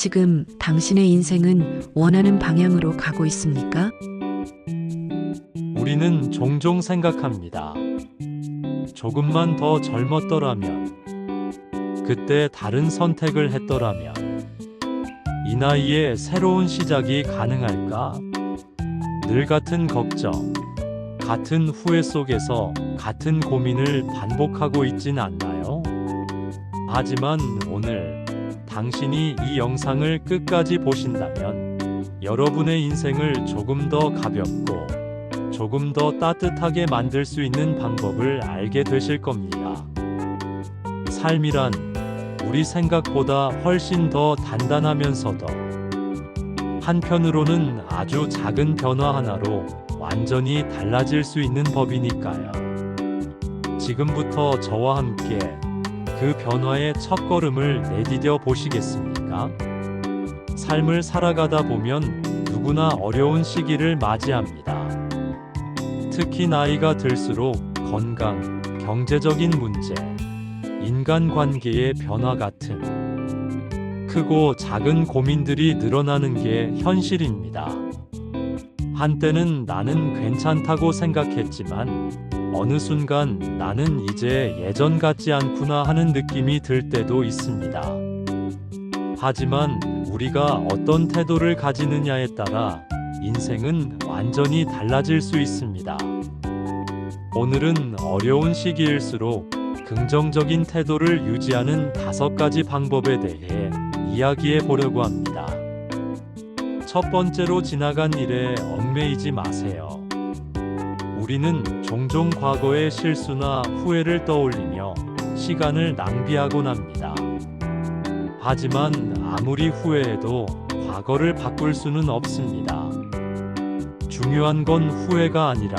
지금 당신의 인생은 원하는 방향으로 가고 있습니까? 우리는 종종 생각합니다. 조금만 더 젊었더라면, 그때 다른 선택을 했더라면, 이 나이에 새로운 시작이 가능할까? 늘 같은 걱정, 같은 후회 속에서 같은 고민을 반복하고 있진 않나요? 하지만 오늘 당신이 이 영상을 끝까지 보신다면 여러분의 인생을 조금 더 가볍고 조금 더 따뜻하게 만들 수 있는 방법을 알게 되실 겁니다. 삶이란 우리 생각보다 훨씬 더 단단하면서도 한편으로는 아주 작은 변화 하나로 완전히 달라질 수 있는 법이니까요. 지금부터 저와 함께 그 변화의 첫걸음을 내디뎌 보시겠습니까? 삶을 살아가다 보면 누구나 어려운 시기를 맞이합니다. 특히 나이가 들수록 건강, 경제적인 문제, 인간관계의 변화 같은 크고 작은 고민들이 늘어나는 게 현실입니다. 한때는 나는 괜찮다고 생각했지만 어느 순간 나는 이제 예전 같지 않구나 하는 느낌이 들 때도 있습니다. 하지만 우리가 어떤 태도를 가지느냐에 따라 인생은 완전히 달라질 수 있습니다. 오늘은 어려운 시기일수록 긍정적인 태도를 유지하는 5가지 방법에 대해 이야기해 보려고 합니다. 첫 번째로 지나간 일에 얽매이지 마세요. 우리는 종종 과거의 실수나 후회를 떠올리며 시간을 낭비하곤 합니다. 하지만 아무리 후회해도 과거를 바꿀 수는 없습니다. 중요한 건 후회가 아니라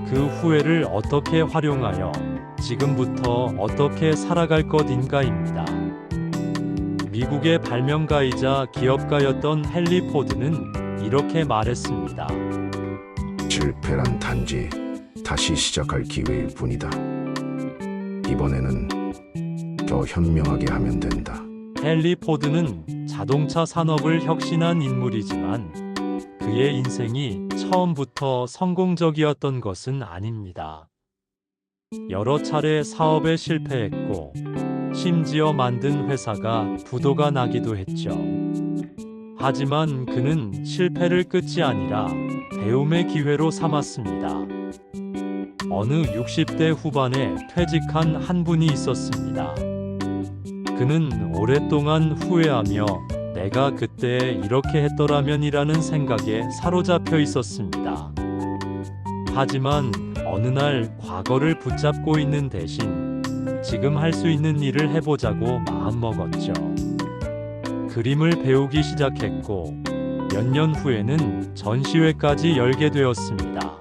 그 후회를 어떻게 활용하여 지금부터 어떻게 살아갈 것인가입니다. 미국의 발명가이자 기업가였던 헨리 포드는 이렇게 말했습니다. 실패란 단지 다시 시작할 기회일 뿐이다. 이번에는 더 현명하게 하면 된다. 헨리 포드는 자동차 산업을 혁신한 인물이지만 그의 인생이 처음부터 성공적이었던 것은 아닙니다. 여러 차례 사업에 실패했고 심지어 만든 회사가 부도가 나기도 했죠. 하지만 그는 실패를 끝이 아니라 배움의 기회로 삼았습니다. 어느 60대 후반에 퇴직한 한 분이 있었습니다. 그는 오랫동안 후회하며 내가 그때 이렇게 했더라면이라는 생각에 사로잡혀 있었습니다. 하지만 어느 날 과거를 붙잡고 있는 대신 지금 할 수 있는 일을 해보자고 마음먹었죠. 그림을 배우기 시작했고 몇 년 후에는 전시회까지 열게 되었습니다.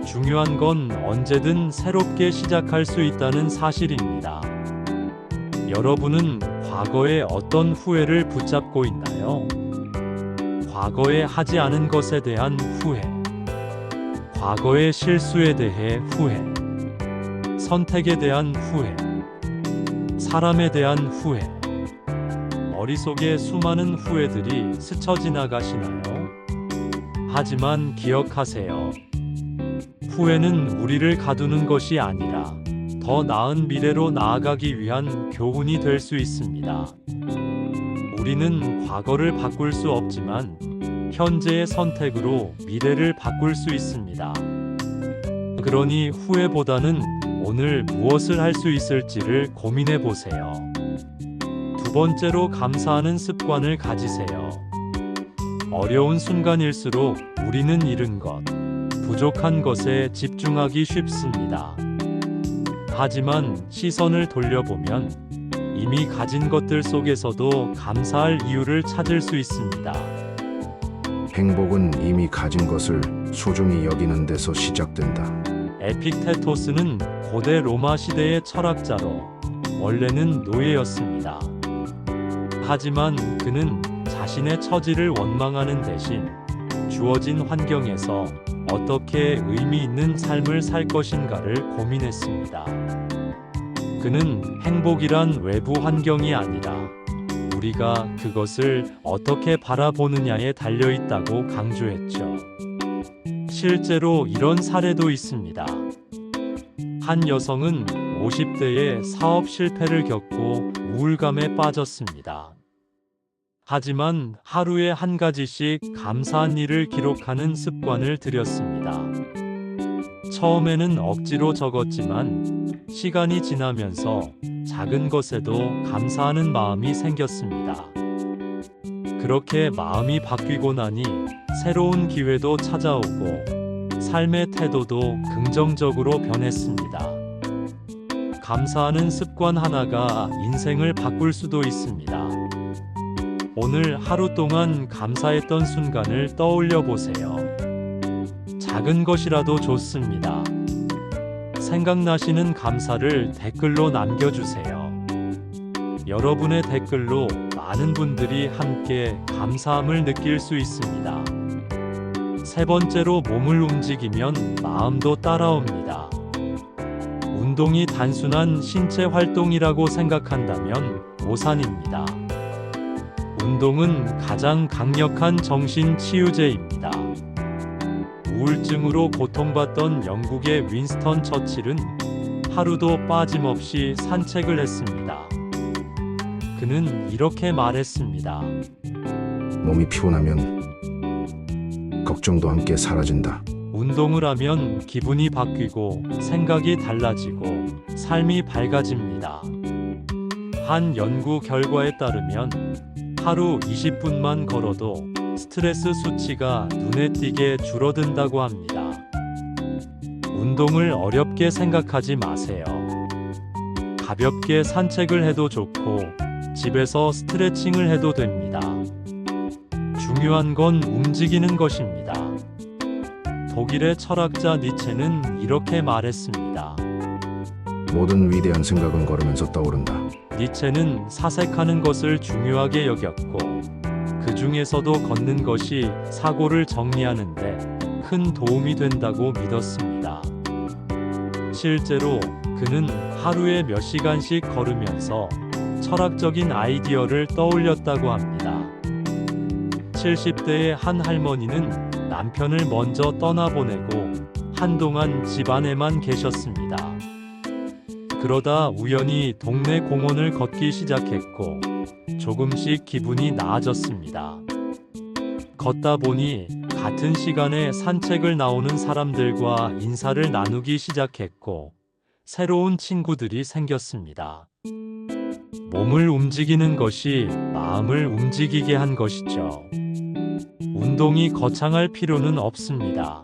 중요한 건 언제든 새롭게 시작할 수 있다는 사실입니다. 여러분은 과거에 어떤 후회를 붙잡고 있나요? 과거에 하지 않은 것에 대한 후회, 과거의 실수에 대해 후회, 선택에 대한 후회, 사람에 대한 후회. 머릿속에 수많은 후회들이 스쳐 지나가시나요? 하지만 기억하세요. 후회는 우리를 가두는 것이 아니라 더 나은 미래로 나아가기 위한 교훈이 될 수 있습니다. 우리는 과거를 바꿀 수 없지만 현재의 선택으로 미래를 바꿀 수 있습니다. 그러니 후회보다는 오늘 무엇을 할 수 있을지를 고민해 보세요. 두 번째로 감사하는 습관을 가지세요. 어려운 순간일수록 우리는 잃은 것, 부족한 것에 집중하기 쉽습니다. 하지만 시선을 돌려보면 이미 가진 것들 속에서도 감사할 이유를 찾을 수 있습니다. 행복은 이미 가진 것을 소중히 여기는 데서 시작된다. 에픽테토스는 고대 로마 시대의 철학자로 원래는 노예였습니다. 하지만 그는 자신의 처지를 원망하는 대신 주어진 환경에서 어떻게 의미 있는 삶을 살 것인가를 고민했습니다. 그는 행복이란 외부 환경이 아니라 우리가 그것을 어떻게 바라보느냐에 달려 있다고 강조했죠. 실제로 이런 사례도 있습니다. 한 여성은 50대에 사업 실패를 겪고 우울감에 빠졌습니다. 하지만 하루에 한 가지씩 감사한 일을 기록하는 습관을 들였습니다. 처음에는 억지로 적었지만 시간이 지나면서 작은 것에도 감사하는 마음이 생겼습니다. 그렇게 마음이 바뀌고 나니 새로운 기회도 찾아오고 삶의 태도도 긍정적으로 변했습니다. 감사하는 습관 하나가 인생을 바꿀 수도 있습니다. 오늘 하루 동안 감사했던 순간을 떠올려 보세요. 작은 것이라도 좋습니다. 생각나시는 감사를 댓글로 남겨주세요. 여러분의 댓글로 많은 분들이 함께 감사함을 느낄 수 있습니다. 세 번째로 몸을 움직이면 마음도 따라옵니다. 운동이 단순한 신체 활동이라고 생각한다면 오산입니다. 운동은 가장 강력한 정신 치유제입니다. 우울증으로 고통받던 영국의 윈스턴 처칠은 하루도 빠짐없이 산책을 했습니다. 그는 이렇게 말했습니다. 몸이 피곤하면 걱정도 함께 사라진다. 운동을 하면 기분이 바뀌고 생각이 달라지고 삶이 밝아집니다. 한 연구 결과에 따르면 하루 20분만 걸어도 스트레스 수치가 눈에 띄게 줄어든다고 합니다. 운동을 어렵게 생각하지 마세요. 가볍게 산책을 해도 좋고 집에서 스트레칭을 해도 됩니다. 중요한 건 움직이는 것입니다. 독일의 철학자 니체는 이렇게 말했습니다. 모든 위대한 생각은 걸으면서 떠오른다. 니체는 사색하는 것을 중요하게 여겼고 그 중에서도 걷는 것이 사고를 정리하는데 큰 도움이 된다고 믿었습니다. 실제로 그는 하루에 몇 시간씩 걸으면서 철학적인 아이디어를 떠올렸다고 합니다. 70대의 한 할머니는 남편을 먼저 떠나보내고 한동안 집안에만 계셨습니다. 그러다 우연히 동네 공원을 걷기 시작했고 조금씩 기분이 나아졌습니다. 걷다 보니 같은 시간에 산책을 나오는 사람들과 인사를 나누기 시작했고 새로운 친구들이 생겼습니다. 몸을 움직이는 것이 마음을 움직이게 한 것이죠. 운동이 거창할 필요는 없습니다.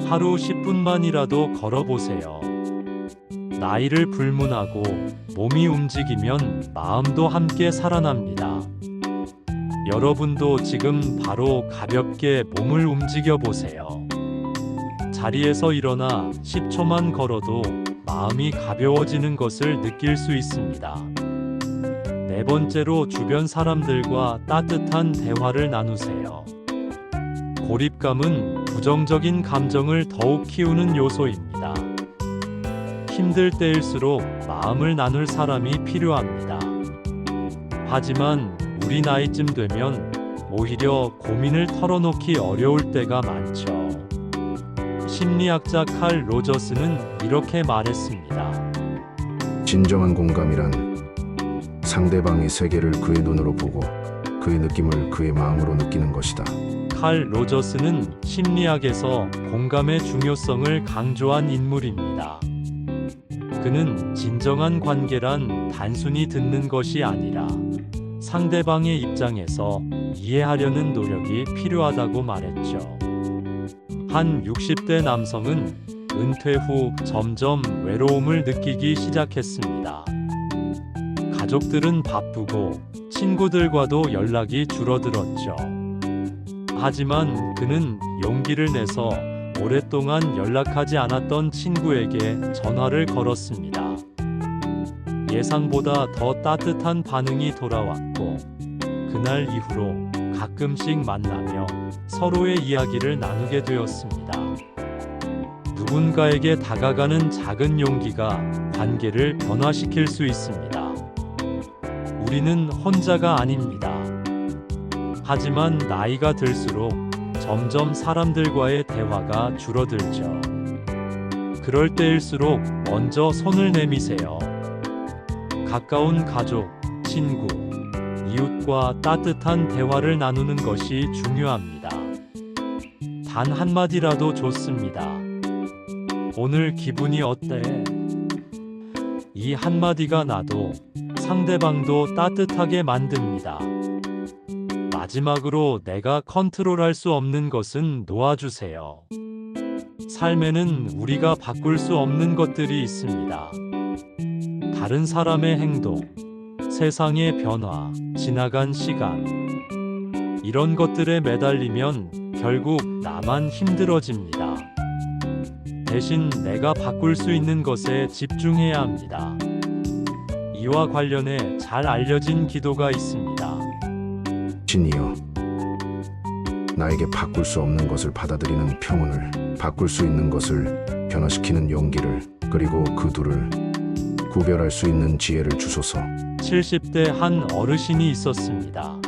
하루 10분만이라도 걸어보세요. 나이를 불문하고 몸이 움직이면 마음도 함께 살아납니다. 여러분도 지금 바로 가볍게 몸을 움직여 보세요. 자리에서 일어나 10초만 걸어도 마음이 가벼워지는 것을 느낄 수 있습니다. 네 번째로 주변 사람들과 따뜻한 대화를 나누세요. 고립감은 부정적인 감정을 더욱 키우는 요소입니다. 힘들 때일수록 마음을 나눌 사람이 필요합니다. 하지만 우리 나이쯤 되면 오히려 고민을 털어놓기 어려울 때가 많죠. 심리학자 칼 로저스는 이렇게 말했습니다. 진정한 공감이란 상대방의 세계를 그의 눈으로 보고 그의 느낌을 그의 마음으로 느끼는 것이다. 칼 로저스는 심리학에서 공감의 중요성을 강조한 인물입니다. 그는 진정한 관계란 단순히 듣는 것이 아니라 상대방의 입장에서 이해하려는 노력이 필요하다고 말했죠. 한 60대 남성은 은퇴 후 점점 외로움을 느끼기 시작했습니다. 가족들은 바쁘고 친구들과도 연락이 줄어들었죠. 하지만 그는 용기를 내서 오랫동안 연락하지 않았던 친구에게 전화를 걸었습니다. 예상보다 더 따뜻한 반응이 돌아왔고 그날 이후로 가끔씩 만나며 서로의 이야기를 나누게 되었습니다. 누군가에게 다가가는 작은 용기가 관계를 변화시킬 수 있습니다. 우리는 혼자가 아닙니다. 하지만 나이가 들수록 점점 사람들과의 대화가 줄어들죠. 그럴 때일수록 먼저 손을 내미세요. 가까운 가족, 친구, 이웃과 따뜻한 대화를 나누는 것이 중요합니다. 단 한마디라도 좋습니다. 오늘 기분이 어때? 이 한마디가 나도 상대방도 따뜻하게 만듭니다. 마지막으로 내가 컨트롤할 수 없는 것은 놓아주세요. 삶에는 우리가 바꿀 수 없는 것들이 있습니다. 다른 사람의 행동, 세상의 변화, 지나간 시간. 이런 것들에 매달리면 결국 나만 힘들어집니다. 대신 내가 바꿀 수 있는 것에 집중해야 합니다. 이와 관련해 잘 알려진 기도가 있습니다. 신이여, 나에게 바꿀 수 없는 것을 받아들이는 평온을, 바꿀 수 있는 것을 변화시키는 용기를, 그리고 그 둘을 구별할 수 있는 지혜를 주소서. 70대 한 어르신이 있었습니다.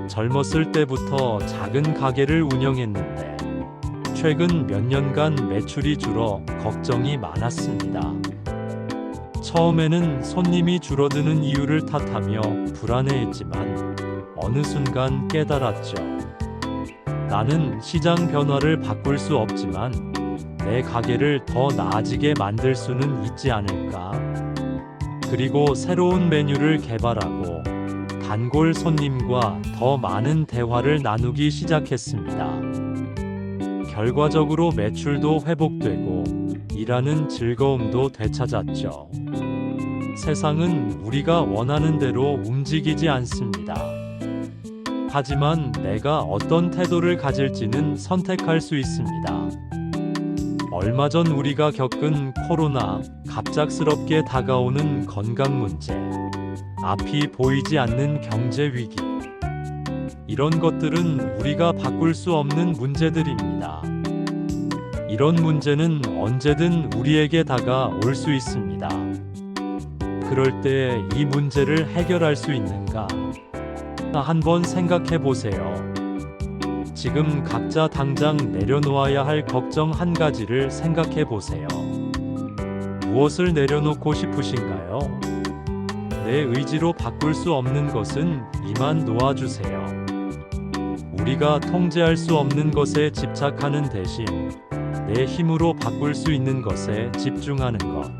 젊었을 때부터 작은 가게를 운영했는데 최근 몇 년간 매출이 줄어 걱정이 많았습니다. 처음에는 손님이 줄어드는 이유를 탓하며 불안해했지만 어느 순간 깨달았죠. 나는 시장 변화를 바꿀 수 없지만 내 가게를 더 나아지게 만들 수는 있지 않을까? 그리고 새로운 메뉴를 개발하고 단골 손님과 더 많은 대화를 나누기 시작했습니다. 결과적으로 매출도 회복되고 일하는 즐거움도 되찾았죠. 세상은 우리가 원하는 대로 움직이지 않습니다. 하지만 내가 어떤 태도를 가질지는 선택할 수 있습니다. 얼마 전 우리가 겪은 코로나, 갑작스럽게 다가오는 건강 문제, 앞이 보이지 않는 경제 위기. 이런 것들은 우리가 바꿀 수 없는 문제들입니다. 이런 문제는 언제든 우리에게 다가올 수 있습니다. 그럴 때 이 문제를 해결할 수 있는가? 한번 생각해 보세요. 지금 각자 당장 내려놓아야 할 걱정 한 가지를 생각해 보세요. 무엇을 내려놓고 싶으신가요? 내 의지로 바꿀 수 없는 것은 이만 놓아주세요. 우리가 통제할 수 없는 것에 집착하는 대신 내 힘으로 바꿀 수 있는 것에 집중하는 것.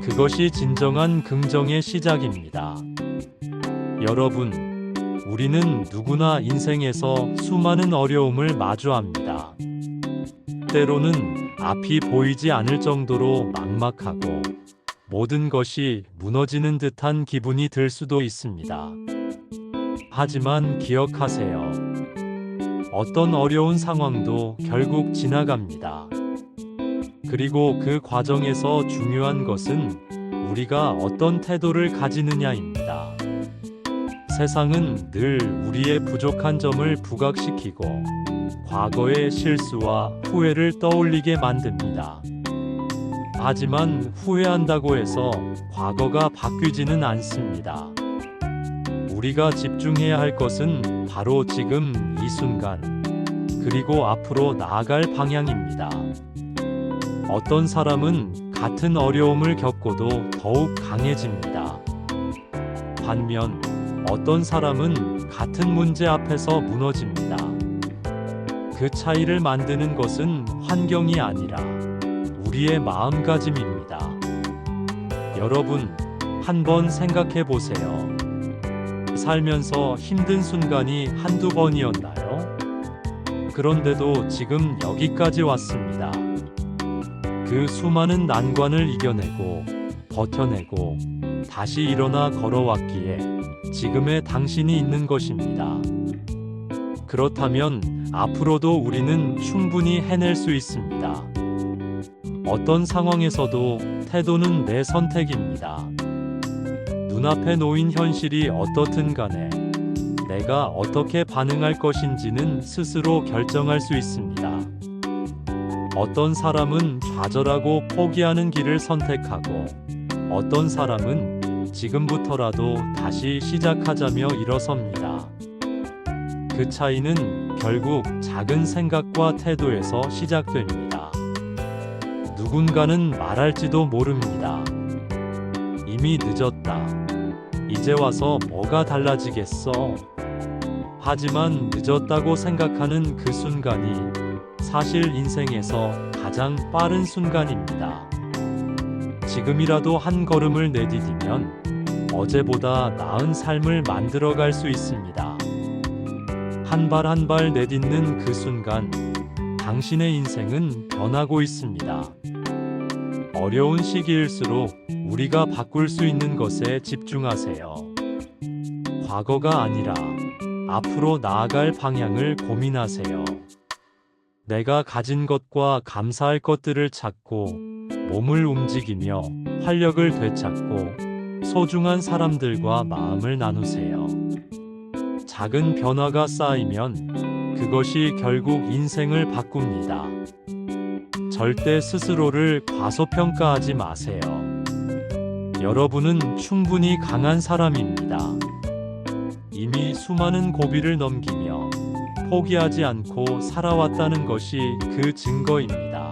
그것이 진정한 긍정의 시작입니다. 여러분, 우리는 누구나 인생에서 수많은 어려움을 마주합니다. 때로는 앞이 보이지 않을 정도로 막막하고 모든 것이 무너지는 듯한 기분이 들 수도 있습니다. 하지만 기억하세요. 어떤 어려운 상황도 결국 지나갑니다. 그리고 그 과정에서 중요한 것은 우리가 어떤 태도를 가지느냐입니다. 세상은 늘 우리의 부족한 점을 부각시키고 과거의 실수와 후회를 떠올리게 만듭니다. 하지만 후회한다고 해서 과거가 바뀌지는 않습니다. 우리가 집중해야 할 것은 바로 지금 이 순간, 그리고 앞으로 나아갈 방향입니다. 어떤 사람은 같은 어려움을 겪고도 더욱 강해집니다. 반면 어떤 사람은 같은 문제 앞에서 무너집니다. 그 차이를 만드는 것은 환경이 아니라 우리의 마음가짐입니다. 여러분, 한번 생각해 보세요. 살면서 힘든 순간이 한두 번이었나요? 그런데도 지금 여기까지 왔습니다. 그 수많은 난관을 이겨내고 버텨내고 다시 일어나 걸어왔기에 지금의 당신이 있는 것입니다. 그렇다면 앞으로도 우리는 충분히 해낼 수 있습니다. 어떤 상황에서도 태도는 내 선택입니다. 눈앞에 놓인 현실이 어떻든 간에 내가 어떻게 반응할 것인지는 스스로 결정할 수 있습니다. 어떤 사람은 좌절하고 포기하는 길을 선택하고 어떤 사람은 지금부터라도 다시 시작하자며 일어섭니다. 그 차이는 결국 작은 생각과 태도에서 시작됩니다. 누군가는 말할지도 모릅니다. 이미 늦었다. 이제 와서 뭐가 달라지겠어? 하지만 늦었다고 생각하는 그 순간이 사실 인생에서 가장 빠른 순간입니다. 지금이라도 한 걸음을 내디디면 어제보다 나은 삶을 만들어갈 수 있습니다. 한 발 한 발 내딛는 그 순간 당신의 인생은 변하고 있습니다. 어려운 시기일수록 우리가 바꿀 수 있는 것에 집중하세요. 과거가 아니라 앞으로 나아갈 방향을 고민하세요. 내가 가진 것과 감사할 것들을 찾고 몸을 움직이며 활력을 되찾고 소중한 사람들과 마음을 나누세요. 작은 변화가 쌓이면 그것이 결국 인생을 바꿉니다. 절대 스스로를 과소평가하지 마세요. 여러분은 충분히 강한 사람입니다. 이미 수많은 고비를 넘기며 포기하지 않고 살아왔다는 것이 그 증거입니다.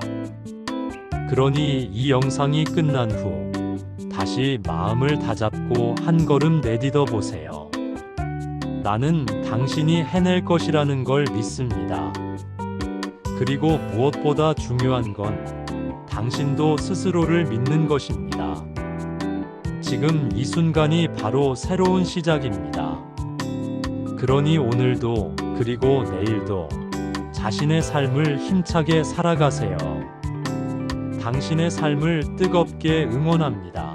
그러니 이 영상이 끝난 후 다시 마음을 다잡고 한 걸음 내딛어 보세요. 나는 당신이 해낼 것이라는 걸 믿습니다. 그리고 무엇보다 중요한 건 당신도 스스로를 믿는 것입니다. 지금 이 순간이 바로 새로운 시작입니다. 그러니 오늘도 그리고 내일도 자신의 삶을 힘차게 살아가세요. 당신의 삶을 뜨겁게 응원합니다.